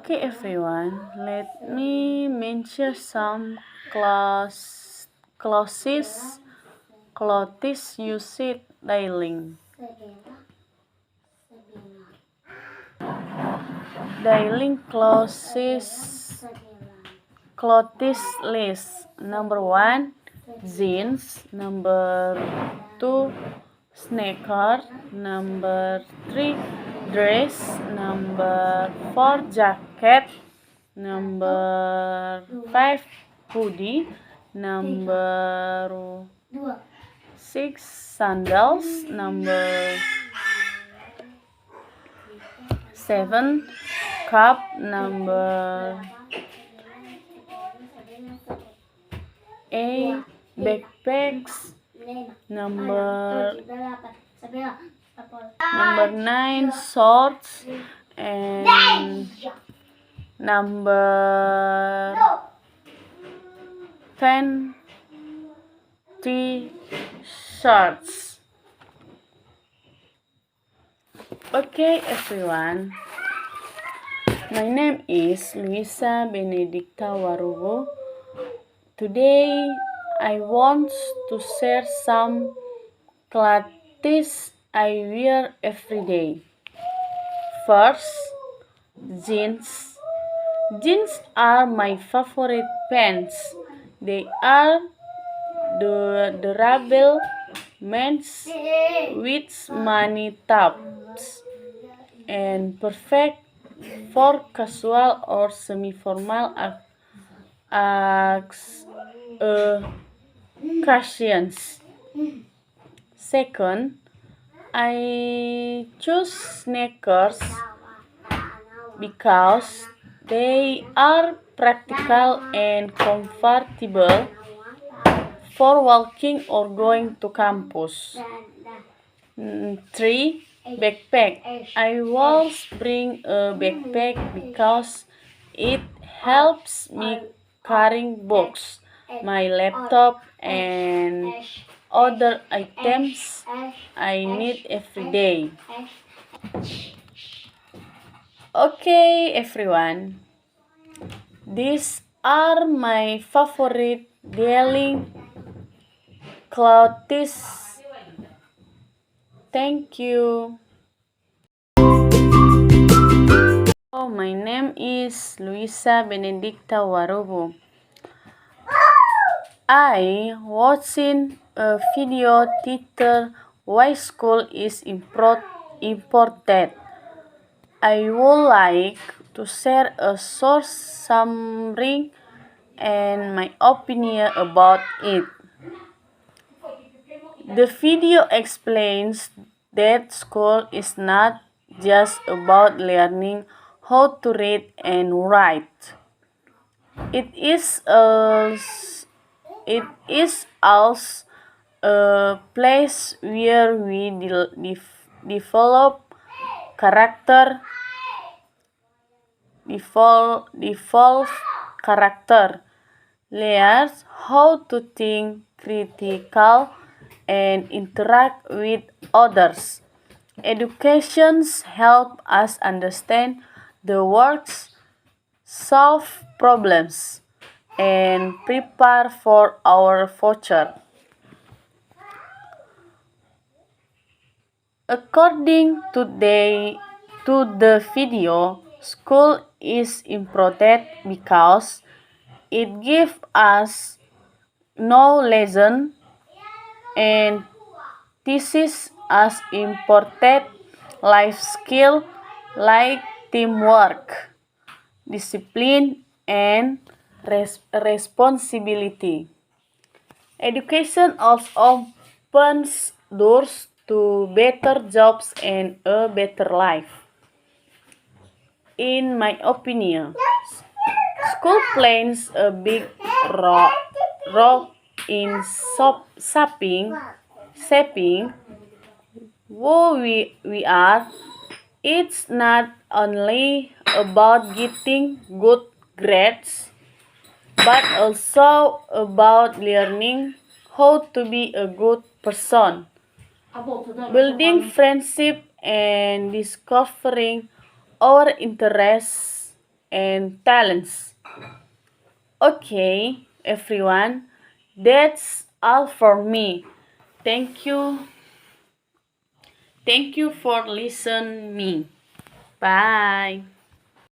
Okay, everyone, let me mention some clothes used daily. Daily clothes list. Number one, jeans. Number two, sneaker. Number three, dress. Number four, jacket. Number five, hoodie. Number six, sandals. Number seven, cup. Number eight, backpacks. Number nine, shorts. And number 10, t-shirts. Okay, everyone. My name is Luisa Benedicta Warubo. Today, I want to share some clothes I wear every day. First, jeans. Jeans are my favorite pants. They are the durable men's with many tabs and perfect for casual or semi-formal occasions. Second, I choose sneakers because they are practical and comfortable for walking or going to campus. 3. Backpack. I always bring a backpack because it helps me carrying books, my laptop, and other items I need every day. Okay, everyone. These are my favorite daily clothes. Thank you. My name is Luisa Benedicta Warubo. I watching a video titled Why School is Important. I would like to share a short summary and my opinion about it. The video explains that school is not just about learning how to read and write. It is also a place where we develop character, learn how to think critical, and interact with others. Education helps us understand the world, solve problems, and prepare for our future. According to the video, school is important because it gives us knowledge and teaches us important life skills like teamwork, discipline, and responsibility. Education also opens doors to better jobs and a better life. In my opinion, school plays a big role in shaping who we are. It's not only about getting good grades, but also about learning how to be a good person, building friendship, and discovering our interests and talents. Okay, everyone, that's all for me. Thank you. Thank you for listening me. Bye.